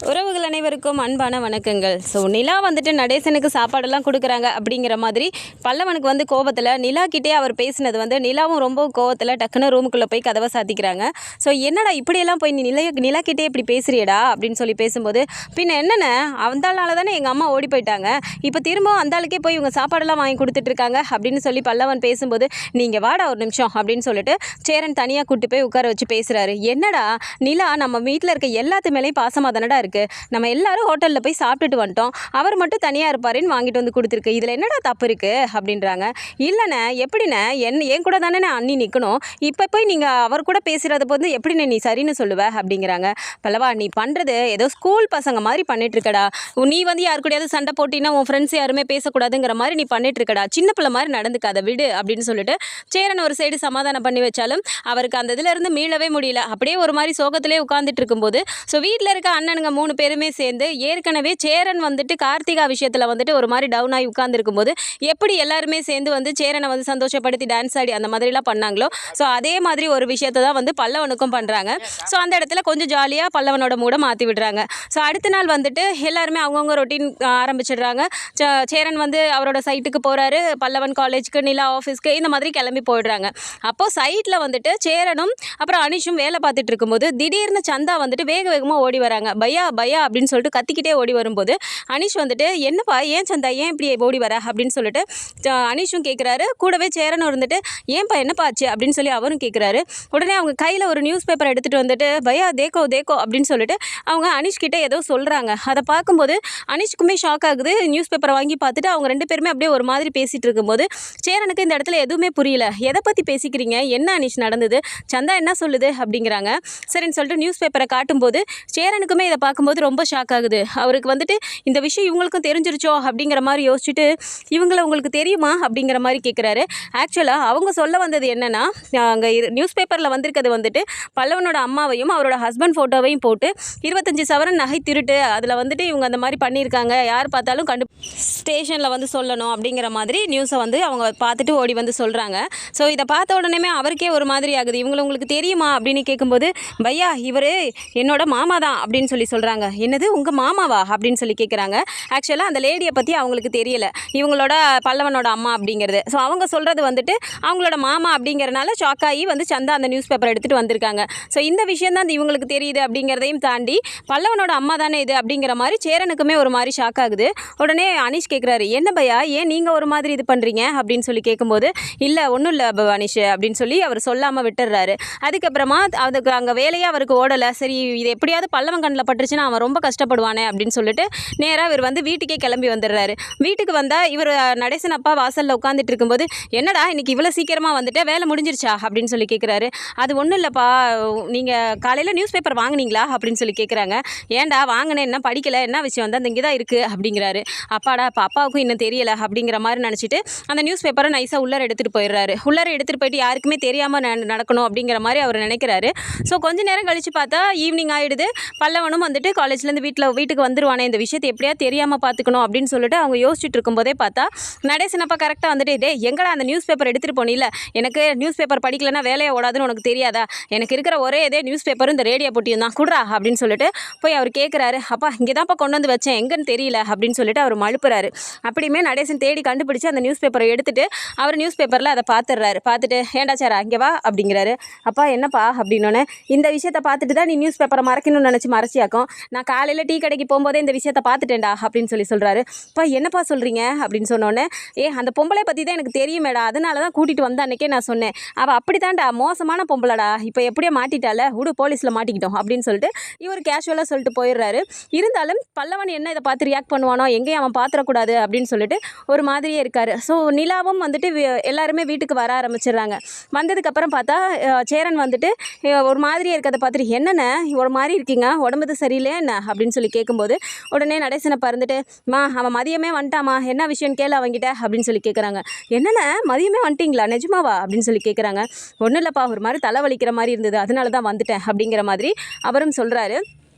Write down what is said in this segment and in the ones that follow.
உறவுகள் அனைவருக்கும் அன்பான வணக்கங்கள். ஸோ நிலா வந்துட்டு நடேசனுக்கு சாப்பாடெல்லாம் கொடுக்குறாங்க அப்படிங்கிற மாதிரி பல்லவனுக்கு வந்து கோவத்தில் நிலா கிட்டே அவர் பேசினது வந்து நிலாவும் ரொம்ப கோவத்தில் டக்குன்னு ரூமுக்குள்ளே போய் கதவை சாத்திக்கிறாங்க. ஸோ என்னடா இப்படியெல்லாம் போய் நீ நிலா கிட்டே இப்படி பேசுறியடா அப்படின்னு சொல்லி பேசும்போது, பின்ன என்னென்ன அந்தாளால் தானே எங்கள் அம்மா ஓடி போயிட்டாங்க, இப்போ திரும்பவும் அந்தாளுக்கே போய் இவங்க சாப்பாடெல்லாம் வாங்கி கொடுத்துட்ருக்காங்க அப்படின்னு சொல்லி பல்லவன் பேசும்போது, நீங்கள் வாடா ஒரு நிமிஷம் அப்படின்னு சொல்லிட்டு சேரன் தனியாக கூட்டு போய் உட்கார வச்சு பேசுகிறாரு. என்னடா நிலா நம்ம வீட்டில் இருக்க எல்லாத்து மேலேயும் பாசமாக தானடா இருக்குது, நம்ம எல்லாரும் ஹோட்டலில் போய் சாப்பிட்டுட்டு வந்துட்டோம், அவர் மட்டும் தனியாக இருப்பாருன்னு வாங்கிட்டு வந்து கொடுத்துருக்கு, இதில் என்னடா தப்பு இருக்குது அப்படின்றாங்க. இல்லைண்ணே எப்படிண்ணே என் கூட தானே அண்ணி நிற்கணும், இப்போ போய் நீங்கள் அவர் கூட பேசுகிறத வந்து எப்படிண்ணே நீ சரின்னு சொல்லுவ அப்படிங்கிறாங்க. பல்லவா நீ பண்ணுறது ஏதோ ஸ்கூல் பசங்க மாதிரி பண்ணிட்டுருக்கடா, நீ வந்து யாரு கூடயாவது சண்டை போட்டின்னா உன் ஃப்ரெண்ட்ஸ் யாருமே பேசக்கூடாதுங்கிற மாதிரி நீ பண்ணிட்டுருக்கடா, சின்ன பிள்ளை மாதிரி நடந்துக்காத விடு அப்படின்னு சொல்லிட்டு சேரன் ஒரு சைடு சமாதானம் பண்ணி வச்சாலும் அவருக்கு அந்த இதிலேருந்து மீளவே முடியல. அப்படியே ஒரு மாதிரி சோகத்திலே உட்காந்துட்டு இருக்கும்போது ஸோ வீட்டில் இருக்க அண்ணனுங்க 3 பேருமே சேர்ந்து ஏற்கனவே சேரன் வந்துட்டு கார்த்திகா விஷயத்தில் வந்துட்டு ஒரு மாதிரி டவுன் ஆகி உட்காந்துருக்கும்போது எப்படி எல்லாருமே சேர்ந்து வந்து சேரனை வந்து சந்தோஷப்படுத்தி டான்ஸ் ஆடி அந்த மாதிரிலாம் பண்ணாங்களோ ஸோ அதே மாதிரி ஒரு விஷயத்தை தான் வந்து பல்லவனுக்கும் பண்ணுறாங்க. ஸோ அந்த இடத்துல கொஞ்சம் ஜாலியாக பல்லவனோட மூட மாற்றி விடுறாங்க. ஸோ அடுத்த நாள் வந்துட்டு எல்லாருமே அவங்கவுங்க ரொட்டீன் ஆரம்பிச்சிடுறாங்க. சேரன் வந்து அவரோட சைட்டுக்கு போகிறாரு, பல்லவன் காலேஜுக்கு, நிலா ஆஃபீஸ்க்கு, இந்த மாதிரி கிளம்பி போயிடுறாங்க. அப்போது சைட்டில் வந்துட்டு சேரனும் அப்புறம் அனிஷும் வேலை பார்த்துட்டு இருக்கும்போது திடீர்னு சந்தா வந்துட்டு வேக வேகமாக ஓடி வராங்க. பையா பையா அப்படின்னு சொல்லிட்டு கத்திக்கிட்டே ஓடி வரும்போது அனிஷ் வந்துட்டு என்னப்பா ஏன் சந்தா ஏன் இப்படி ஓடி வர அப்படின்னு சொல்லிட்டு அனிஷும் கேட்குறாரு. கூடவே சேரனும் இருந்துட்டு ஏன்பா என்னப்பா ஆச்சு அப்படின்னு சொல்லி அவரும் கேட்குறாரு. உடனே அவங்க கையில் ஒரு நியூஸ் பேப்பர் எடுத்துகிட்டு வந்துட்டு பையா தேக்கோ தேக்கோ அப்படின்னு சொல்லிட்டு அவங்க அனிஷ் கிட்டே ஏதோ சொல்கிறாங்க. அதை பார்க்கும்போது அனிஷ்க்குமே ஷாக் ஆகுது. நியூஸ் பேப்பரை வாங்கி பார்த்துட்டு அவங்க 2 பேருமே அப்படியே ஒரு மாதிரி பேசிகிட்டு இருக்கும்போது சேரனுக்கு இந்த இடத்துல எதுவுமே புரியல. எதை பற்றி பேசிக்கிறீங்க, என்ன அனிஷ் நடந்தது, சந்தா என்ன சொல்லுது அப்படிங்கிறாங்க. சரின்னு சொல்லிட்டு நியூஸ் பேப்பரை காட்டும்போது சேரனுக்குமே இதை பார்க்கும்போது ரொம்ப ஷாக் ஆகுது. அவருக்கு வந்துட்டு இந்த விஷயம் இவங்களுக்கும் தெரிஞ்சிருச்சோ அப்படிங்கிற மாதிரி யோசிச்சுட்டு இவங்கள உங்களுக்கு தெரியுமா அப்படிங்கிற மாதிரி கேட்குறாரு. ஆக்சுவலாக அவங்க சொல்ல வந்தது என்னென்னா, அங்கே நியூஸ் பேப்பரில் வந்திருக்கிறது வந்துட்டு பல்லவனோட அம்மாவையும் அவரோட ஹஸ்பண்ட் ஃபோட்டோவையும் போட்டு 25 சவரன் நகை திருட்டு, அதில் வந்துட்டு இவங்க அந்த மாதிரி பண்ணியிருக்காங்க, யார் பார்த்தாலும் ஸ்டேஷனில் வந்து சொல்லணும் அப்படிங்கிற மாதிரி நியூஸை வந்து அவங்க பார்த்துட்டு ஓடி வந்து சொல்கிறாங்க. ஸோ இதை பார்த்த உடனே அவருக்கே ஒரு மாதிரி ஆகுது. இவங்களை உங்களுக்கு தெரியுமா அப்படின்னு கேட்கும்போது பையா இவர் என்னோட மாமா தான் அப்படின்னு சொல்லி சொல்கிறாங்க. என்னது உங்கள் மாமாவா அப்படின்னு சொல்லி கேட்குறாங்க. ஆக்சுவலாக அந்த லேடியை பற்றி அவங்களுக்கு தெரியல, இவங்களோட பல்லவனோட அம்மா அப்படிங்கிறது. ஸோ அவங்க சொல்கிறது வந்துட்டு அவங்களோட மாமா அப்படிங்கிறனால ஷாக் ஆகி வந்து சந்தா அந்த நியூஸ் பேப்பர் எடுத்துகிட்டு வந்திருக்காங்க. ஸோ இந்த விஷயம் தான் இவங்களுக்கு தெரியுது அப்படிங்கிறதையும் தாண்டி பல்லவனோட அம்மா தானே இது அப்படிங்கிற மாதிரி சேரனுக்குமே ஒரு மாதிரி ஷாக் ஆகுது. உடனே அனிஷ் கேட்குறாரு, என்ன பையா ஏன் நீங்கள் ஒரு மாதிரி இது பண்ணுறீங்க அப்படின்னு சொல்லி கேட்கும்போது இல்லை ஒன்றும் இல்லை அனிஷ் அப்படின்னு சொல்லி அவர் சொல்லாமல் விட்டுடுறாரு. அதுக்கப்புறமா அதுக்கு அங்கே வேலையே அவருக்கு ஓடலை. சரி இது எப்படியாவது பல்லவன் கண்ணில் பட்டுருச்சுன்னா அவன் ரொம்ப கஷ்டப்படுவானே அப்படின்னு சொல்லிட்டு நேராக இவர் வந்து வீட்டுக்கே கிளம்பி வந்துடுறாரு. வீட்டுக்கு வந்தால் இவர் நடேசன் அப்பா வாசலில் உட்காந்துட்டு இருக்கும்போது என்னடா இன்னைக்கு இவ்வளோ சீக்கிரமாக வந்துட்டு வேலை முடிஞ்சிருச்சா அப்படின்னு சொல்லி கேட்குறாரு. அது ஒன்றும் இல்லைப்பா, நீங்கள் காலையில் நியூஸ் பேப்பர் வாங்கினீங்களா அப்படின்னு சொல்லி கேட்குறாங்க. ஏன்டா வாங்கினேன், என்ன படிக்கலை, என்ன விஷயம் வந்து அந்த இங்கே தான் இருக்குது அப்படிங்கிறாரு. அப்பாடா இப்போ அப்பாவுக்கும் இன்னும் தெரியலை அப்படிங்கிற மாதிரி நினச்சிட்டு அந்த நியூஸ் பேப்பரை நைஸாக உள்ளார எடுத்துகிட்டு போயிடுறாரு. உள்ளார எடுத்துகிட்டு போயிட்டு யாருக்குமே தெரியாமல் நடக்கணும் அப்படிங்கிற மாதிரி அவர் நினைக்கிறாரு. ஸோ கொஞ்ச நேரம் கழித்து பார்த்தா ஈவினிங் ஆகிடுது. பல்லவனும் வந்துட்டு காலேஜ்லேருந்து வீட்டுக்கு வந்துருவானே, இந்த விஷயத்தை எப்படியா தெரியாமல் பார்த்துக்கணும் அப்படின்னு சொல்லிட்டு அவங்க யோசிச்சுட்டு இருக்கும்போதே பார்த்தா நடேசனப்பா கரெக்டாக வந்துட்டு டே எங்கடா அந்த நியூஸ் பேப்பர் எடுத்துகிட்டு போனில்ல, எனக்கு நியூஸ் பேப்பர் படிக்கலைன்னா வேலையை ஓடாதுன்னு உனக்கு தெரியாதா, எனக்கு இருக்கிற ஒரே இதே நியூஸ் பேப்பரும் இந்த ரேடியோ போட்டியும் தான் குடுறா அப்படின்னு சொல்லிட்டு போய் அவர் கேட்குறாரு. அப்பா இங்கே தான்ப்பா கொண்டு வந்து வச்சேன், எங்கன்னு தெரியல அப்படின்னு சொல்லிட்டு அவர் மழுப்புறாரு. அப்படியுமே நடேசன் தேடி கண்டுபிடிச்சு அந்த நியூஸ் பேப்பரை எடுத்துட்டு அவர் நியூஸ் பேப்பரில் அதை பார்த்துடுறாரு. பார்த்துட்டு ஏண்டா சாரா இங்கே வா அப்படிங்கிறாரு. அப்பா என்னப்பா அப்படின்னோடனே இந்த விஷயத்தை பார்த்துட்டு தான் நீ நியூஸ் பேப்பரை மறைக்கணும்னு நினச்சி மறைச்சியாக்கும், நான் காலையில் டீ கடைக்கு போகும்போதே இந்த விஷயத்தை பார்த்துட்டேன்டா அப்படின்னு சொல்லி சொல்கிறாரு. அப்பா என்னப்பா சொல்கிறீங்க அப்படின்னு சொன்னோன்னே அந்த பொம்பளை பற்றி தான் எனக்கு தெரியுமேடா, அதனால தான் கூட்டிகிட்டு வந்த அன்றைக்கே நான் சொன்னேன், அவள் அப்படி தான்டா மோசமான பொம்பளைடா, இப்போ எப்படியோ மாட்டிட்டால விடு போலீஸில் மாட்டிக்கிட்டோம் அப்படின்னு சொல்லிட்டு இவர் கேஷுவலாக சொல்லிட்டு போயிடுறாரு. இருந்தாலும் பல்லவன் என்ன இதை பார்த்து ரியாக்ட் பண்ணுவானோ, எங்கேயும் அவன் பார்த்துடக்கூடாது அப்படின்னு சொல்லிட்டு ஒரு மாதிரியே இருக்கார். ஸோ நிலாவும் வந்துட்டு எல்லாருமே வீட்டுக்கு வர ஆரம்பிச்சிடுறாங்க. வந்ததுக்கப்புறம் பார்த்தா சேரன் வந்துட்டு ஒரு மாதிரியே இருக்கிறத பார்த்துட்டு என்னென்ன ஒரு மாதிரி இருக்கீங்க, உடம்புது சரியில்லையா என்ன அப்படின்னு சொல்லி கேட்கும்போது உடனே நடேசனை பறந்துட்டு அவன் மதியமே வந்துட்டாமா, என்ன விஷயம்னு கேளு அவங்கிட்ட அப்படின்னு சொல்லி கேட்குறாங்க. என்னென்ன மதியமே வந்துட்டிங்களா நிஜமாவா அப்படின்னு சொல்லி கேட்குறாங்க. ஒன்றும் இல்லைப்பா ஒரு மாதிரி தலைவலிக்கிற மாதிரி இருந்தது, அதனால தான் வந்துட்டேன் அப்படிங்கிற மாதிரி அவரும் சொல்கிறாரு.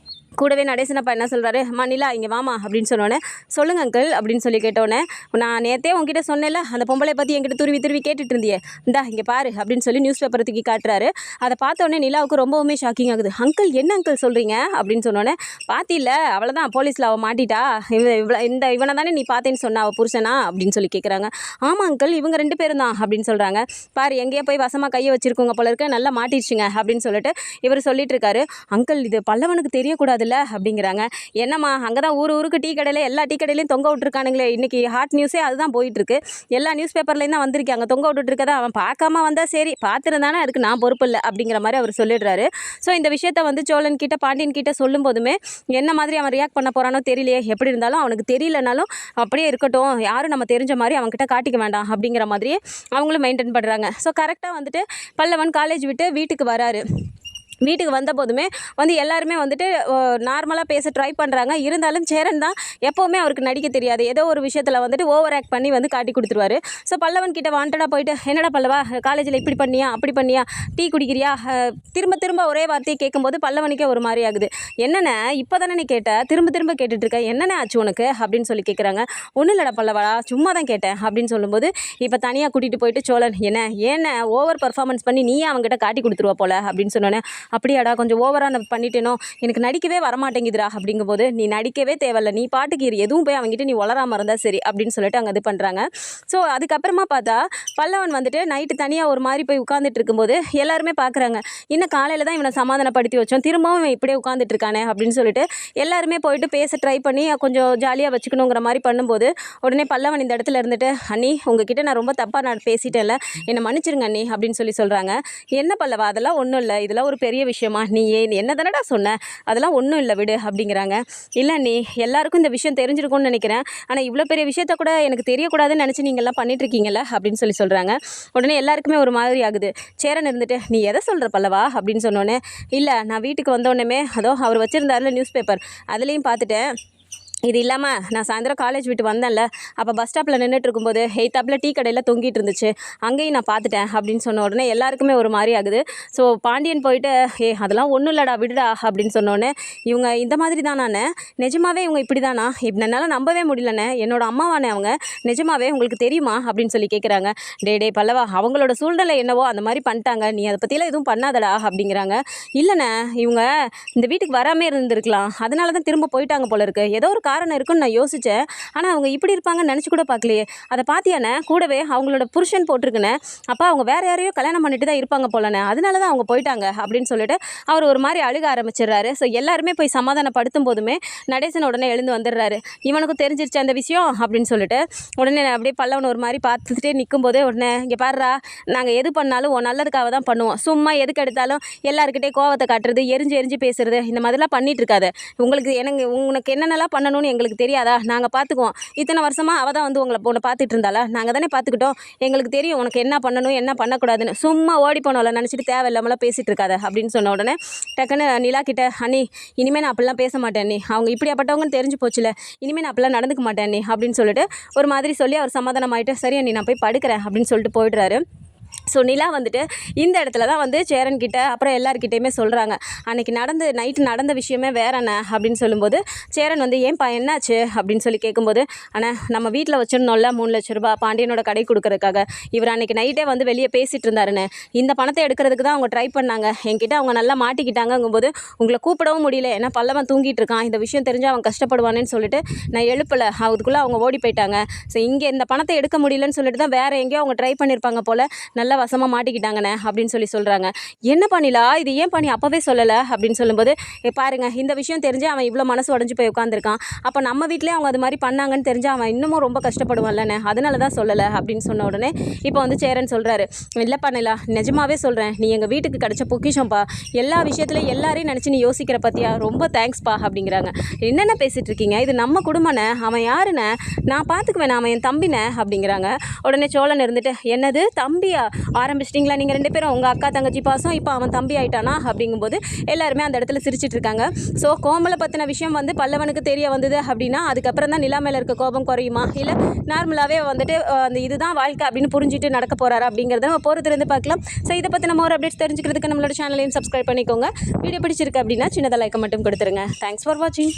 கூடவே நடேசனப்பா என்ன சொல்கிறாரு, அம்மா நிலா இங்கே வாமா அப்படின்னு சொன்னோன்னே, சொல்லுங்க அங்கிள் அப்படின்னு சொல்லி கேட்டோன்னே, நான் நேற்றே உங்ககிட்ட சொன்னேன்ல அந்த பொம்பளை பற்றி என்கிட்ட துருவி கேட்டுட்டு இருந்தியே, இந்தா இங்கே பாரு அப்படின்னு சொல்லி நியூஸ் பேப்பரை தூக்கி காட்டுறாரு. அதை பார்த்தோன்னே நிலாவுக்கு ரொம்பவுமே ஷாக்கிங் ஆகுது. அங்கிள் என்ன அங்கிள் சொல்கிறீங்க அப்படின்னு சொன்னோன்னே, பார்த்தில்ல அவ்வளோதான் போலீஸில் அவள் மாட்டிட்டா, இவனை தானே நீ பார்த்தேன்னு சொன்ன அவள் புருஷனா அப்படின்னு சொல்லி கேட்குறாங்க. ஆமாம் அங்கிள் இவங்க 2 பேரும் தான் அப்படின்னு சொல்கிறாங்க. பாரு எங்கேயோ போய் வசமாக கையை வச்சுருக்கோங்க போல இருக்க, நல்லா மாட்டிடுச்சுங்க அப்படின்னு சொல்லிட்டு இவர் சொல்லிட்டு இருக்காரு. அங்கிள் இது பல்லவனுக்கு தெரியக்கூடாதுல்ல அப்படிங்கிறாங்க. என்னம்மா அங்கே தான் ஊருக்கு டீ கடையில் எல்லா டீ கடையிலையும் தொங்க விட்டுருக்கானுங்களே, இன்றைக்கி ஹாட் நியூஸே அதுதான் போயிட்டுருக்கு. எல்லா நியூஸ் பேப்பர்லேயும் தான் வந்திருக்காங்க, தொங்க விட்டுருக்கதா அவன் பார்க்காம வந்தால் சரி, பார்த்துருந்தானே அதுக்கு நான் பொறுப்பு இல்லை அப்படிங்கிற மாதிரி அவர் சொல்லிடுறாரு. ஸோ இந்த விஷயத்தை வந்து சோழன் கிட்ட பாண்டியன் கிட்ட சொல்லும் போதுமே என்ன மாதிரி அவன் ரியாக்ட் பண்ண போகிறானோ தெரியலையே, எப்படி இருந்தாலும் அவனுக்கு தெரியலனாலும் அப்படியே இருக்கட்டும், யாரும் நம்ம தெரிஞ்ச மாதிரி அவன்கிட்ட காட்டிக்க வேண்டாம் அப்படிங்கிற மாதிரியே அவங்களும் மெயின்டைன் பண்ணுறாங்க. ஸோ கரெக்டாக வந்துட்டு பல்லவன் காலேஜ் விட்டு வீட்டுக்கு வராரு. வீட்டுக்கு வந்த போதுமே வந்து எல்லாருமே வந்துட்டு நார்மலாக பேச ட்ரை பண்ணுறாங்க. இருந்தாலும் சேரன் தான் எப்போவுமே அவருக்கு நடிக்க தெரியாது, ஏதோ ஒரு விஷயத்தில் வந்துட்டு ஓவர் ஆக்ட் பண்ணி வந்து காட்டி கொடுத்துருவாரு. ஸோ பல்லவன் கிட்ட வாண்டடாக போயிட்டு, என்னடா பல்லவா காலேஜில் இப்படி பண்ணியா அப்படி பண்ணியா, டீ குடிக்கிறியா, திரும்ப ஒரே வார்த்தையை கேட்கும்போது பல்லவனுக்கே ஒரு மாதிரி ஆகுது. என்னென்ன இப்போ தானே நீ கேட்ட, திரும்ப கேட்டுட்ருக்க, என்னென்ன ஆச்சு உனக்கு அப்படின்னு சொல்லி கேட்குறாங்க. ஒன்றும் இல்லைடா பல்லவா சும்மா தான் கேட்டேன் அப்படின்னு சொல்லும்போது, இப்போ தனியாக கூட்டிகிட்டு போயிட்டு சோழன் என்ன ஓவர் பர்ஃபார்மன்ஸ் பண்ணி நீயே அவங்ககிட்ட காட்டி கொடுத்துருவா போல அப்படின்னு சொன்னோன்னே, அப்படியாடா கொஞ்சம் ஓவராக நான் பண்ணிட்டேனோ, எனக்கு நடிக்கவே வரமாட்டேங்குதுடா அப்படிங்கும்போது, நீ நடிக்கவே தேவையில்ல, நீ பாட்டுக்கு எதுவும் போய் அவங்ககிட்ட நீ வளராமல் இருந்தால் சரி அப்படின்னு சொல்லிட்டு அங்கே இது பண்ணுறாங்க. ஸோ அதுக்கப்புறமா பார்த்தா பல்லவன் வந்துட்டு நைட்டு தனியாக ஒரு மாதிரி போய் உட்காந்துட்டு இருக்கும்போது எல்லாருமே பார்க்குறாங்க, இன்னும் காலையில் தான் இவனை சமாதானப்படுத்தி வச்சோம், திரும்பவும் இவன் இப்படியே உட்காந்துட்டு இருக்கானே அப்படின்னு சொல்லிட்டு எல்லாருமே போயிட்டு பேச ட்ரை பண்ணி கொஞ்சம் ஜாலியாக வச்சுக்கணுங்கிற மாதிரி பண்ணும்போது, உடனே பல்லவன் இந்த இடத்துல இருந்துட்டு, அண்ணி உங்ககிட்ட நான் ரொம்ப தப்பாக நான் பேசிட்டேன்ல, என்னை மன்னிச்சிருங்க அண்ணி அப்படின்னு சொல்கிறாங்க. என்ன பல்லவா அதெல்லாம் ஒன்றும் இல்லை, இதெல்லாம் ஒரு பெரிய விஷயமா, நீ என்ன தானடா சொன்ன, அதெல்லாம் ஒன்றும் இல்லை விடு அப்படிங்கிறாங்க. இல்லை நீ எல்லாருக்கும் இந்த விஷயம் தெரிஞ்சிருக்கும்னு நினைக்கிறேன், ஆனால் இவ்வளோ பெரிய விஷயத்த கூட எனக்கு தெரியக்கூடாதுன்னு நினச்சி நீங்கள்லாம் பண்ணிட்டுருக்கீங்களா அப்படின்னு சொல்கிறாங்க. உடனே எல்லாருக்குமே ஒரு மாதிரி ஆகுது. சேரன் இருந்துட்டு, நீ எதை சொல்கிற பல்லவா அப்படின்னு சொன்னோன்னே, இல்லை நான் வீட்டுக்கு வந்தோடனே அதோ அவர் வச்சுருந்தாருல நியூஸ் பேப்பர் அதுலேயும் பார்த்துட்டேன், இது இல்லாமல் நான் சாயந்தரம் காலேஜ் விட்டு வந்தேன்ல, அப்போ பஸ் ஸ்டாப்பில் நின்றுட்டு இருக்கும்போது எய்த்தாப்பில் டீ கடையில் தொங்கிட்டு இருந்துச்சு, அங்கேயும் நான் பார்த்துட்டேன் அப்படின்னு சொன்ன உடனே எல்லாருக்குமே ஒரு மாதிரி ஆகுது. ஸோ பாண்டியன் போயிட்டு, அதெல்லாம் ஒன்றும் இல்லைடா விடுடா அப்படின்னு சொன்னோடனே, இவங்க இந்த மாதிரி தானே, நிஜமாவே இவங்க இப்படி தானா, என்னால் நம்பவே முடியலண்ணே, என்னோட அம்மாவானே அவங்க, நிஜமாவே உங்களுக்கு தெரியுமா அப்படின்னு சொல்லி கேட்குறாங்க. டே பல்லவா அவங்களோட சூழ்நிலை என்னவோ அந்த மாதிரி பண்ணிட்டாங்க, நீ அதை பற்றிலாம் எதுவும் பண்ணாதடா அப்படிங்கிறாங்க. இல்லைண்ணே இவங்க இந்த வீட்டுக்கு வராமே இருந்திருக்கலாம், அதனால தான் திரும்ப போயிட்டாங்க போல இருக்கு, ஏதோ ஒரு காரணம் இருக்குன்னு நான் யோசித்தேன், ஆனால் அவங்க இப்படி இருப்பாங்கன்னு நினச்சி கூட பார்க்கலையே, அதை பார்த்தியானே கூடவே அவங்களோட புருஷன் போட்டிருக்குண்ணே, அப்போ அவங்க வேறு யாரையோ கல்யாணம் பண்ணிட்டு தான் இருப்பாங்க போலண்ணே, அதனால தான் அவங்க போயிட்டாங்க அப்படின்னு சொல்லிட்டு அவர் ஒரு மாதிரி அழுக ஆரம்பிச்சிடுறாரு. ஸோ எல்லாருமே போய் சமாதானப்படுத்தும் போதுமே நடேசன் உடனே எழுந்து வந்துடுறாரு. இவனுக்கும் தெரிஞ்சிருச்சு அந்த விஷயம் அப்படின்னு சொல்லிட்டு உடனே அப்படியே பல்லவன் ஒரு மாதிரி பார்த்துட்டே நிற்கும்போதே உடனே, இங்கே பாருடா நாங்கள் எது பண்ணாலும் உன் நல்லதுக்காக தான் பண்ணுவோம், சும்மா எதுக்கு எடுத்தாலும் எல்லாருக்கிட்டே கோவத்தை காட்டுறது, எரிஞ்சு பேசுறது, இந்த மாதிரிலாம் பண்ணிட்டு இருக்காது, உனக்கு என்னென்னலாம் பண்ணணும் எங்களுக்கு தெரியாதா, நாங்கள் பார்த்துக்குவோம், இத்தனை வருஷமாக அவள் தான் வந்து உன்னை பார்த்துட்டு இருந்தாளா, நாங்கள் தானே பார்த்துக்கிட்டோம், எங்களுக்கு தெரியும் உனக்கு என்ன பண்ணணும் என்ன பண்ணக்கூடாதுன்னு, சும்மா ஓடி போனோம்ல நினச்சிட்டு தேவையில்லாமலாம் பேசிகிட்டு இருக்காத அப்படின்னு சொன்ன உடனே டக்குன்னு நிலா கிட்ட, அண்ணி இனிமேல் நான் அப்படிலாம் பேச மாட்டேன் அண்ணி, அவங்க இப்படியாப்பட்டவங்கன்னு தெரிஞ்சு போச்சுல, இனிமேல் நான் அப்படிலாம் நடந்துக்க மாட்டேன் அண்ணி அப்படின்னு சொல்லிட்டு ஒரு மாதிரி சொல்லி அவர் சமாதானம் ஆகிட்டு, சரி அண்ணி நான் போய் படுக்கிறேன் அப்படின்னு சொல்லிட்டு போயிடுறாரு. ஸோ நிலா வந்துட்டு இந்த இடத்துல தான் வந்து சேரன்கிட்ட அப்புறம் எல்லாருக்கிட்டையுமே சொல்கிறாங்க, அன்றைக்கி நைட்டு நடந்த விஷயமே வேறண்ணே அப்படின்னு சொல்லும்போது, சேரன் வந்து ஏன்பா என்னாச்சு அப்படின்னு சொல்லி கேட்கும்போது, அண்ணா நம்ம வீட்டில் வச்சிருந்தோம்ல 3 லட்ச ரூபா பாண்டியனோட கடை கொடுக்கறதுக்காக, இவர் அன்றைக்கி நைட்டே வந்து வெளியே பேசிகிட்டு இருந்தாருன்னு, இந்த பணத்தை எடுக்கிறதுக்கு தான் அவங்க ட்ரை பண்ணாங்க, என்கிட்ட அவங்க நல்லா மாட்டிக்கிட்டாங்கங்கும்போது உங்களை கூப்பிடவும் முடியல, ஏன்னா பல்லவன் தூங்கிட்டு இருக்கான், இந்த விஷயம் தெரிஞ்சு அவன் கஷ்டப்படுவானேன்னு சொல்லிட்டு நான் எழுப்பலை, அதுக்குள்ளே அவங்க ஓடி போயிட்டாங்க, ஸோ இங்கே இந்த பணத்தை எடுக்க முடியலன்னு சொல்லிட்டு தான் வேறு எங்கேயோ அவங்க ட்ரை பண்ணியிருப்பாங்க போல், நல்லா வசமாக மாட்டிக்கிட்டாங்கண்ணே அப்படின்னு சொல்கிறாங்க. என்ன பண்ணிலா இது ஏன் பண்ணி அப்போவே சொல்லலை அப்படின்னு சொல்லும்போது, பாருங்க இந்த விஷயம் தெரிஞ்சு அவன் இவ்வளோ மனசு உடஞ்சி போய் உட்காந்துருக்கான், அப்போ நம்ம வீட்டிலே அவங்க அது மாதிரி பண்ணாங்கன்னு தெரிஞ்சு அவன் இன்னமும் ரொம்ப கஷ்டப்படுவான்லண்ணே, அதனால தான் சொல்லலை அப்படின்னு சொன்ன உடனே இப்போ வந்து சேரன் சொல்கிறாரு, இல்லை பண்ணிலா நிஜமாவே சொல்கிறேன், நீ எங்கள் வீட்டுக்கு கிடச்ச பொக்கிஷம்ப்பா, எல்லா விஷயத்துலையும் எல்லாரையும் நினச்சி நீ யோசிக்கிற பற்றியா, ரொம்ப தேங்க்ஸ்ப்பா அப்படிங்கிறாங்க. என்னென்ன பேசிகிட்டு இருக்கீங்க, இது நம்ம குடும்பண்ணே, அவன் யாருண்ணே, நான் பார்த்துக்குவேன், அவன் என் தம்பினே அப்படிங்கிறாங்க. உடனே சோழன் இருந்துட்டு, என்னது தம்பியா, ஆரம்பிச்சிட்டிங்களா நீங்கள் 2 பேரும் உங்கள் அக்கா தங்கச்சி பாசம் இப்போ அவன் தம்பி ஆயிட்டானா அப்படிங்கும்போது எல்லாருமே அந்த இடத்துல சிரிச்சிட்டு இருக்காங்க. ஸோ கோமலை பற்றின விஷயம் வந்து பல்லவனுக்கு தெரிய வந்தது அப்படின்னா அதுக்கப்புறம் தான் நிலா மேலே இருக்க கோபம் குறையுமா, இல்லை நார்மலாகவே வந்துட்டு அந்த இதுதான் வாழ்க்கை அப்படின்னு புரிஞ்சுட்டு நடக்க போகிறாரா அப்படிங்கிறத நம்ம பொறுத்திருந்து பார்க்கலாம். ஸோ இதை பற்றி நம்ம ஒரு அப்டேட்ஸ் தெரிஞ்சுக்கிறதுக்கு நம்மளோட சேனலையும் சப்ஸ்கிரைப் பண்ணிக்கோங்க. வீடியோ பிடிச்சிருக்கு அப்படின்னா சின்னதாக லைக்கை மட்டும் கொடுத்துருங்க. தேங்க்ஸ் ஃபார் வாட்சிங்.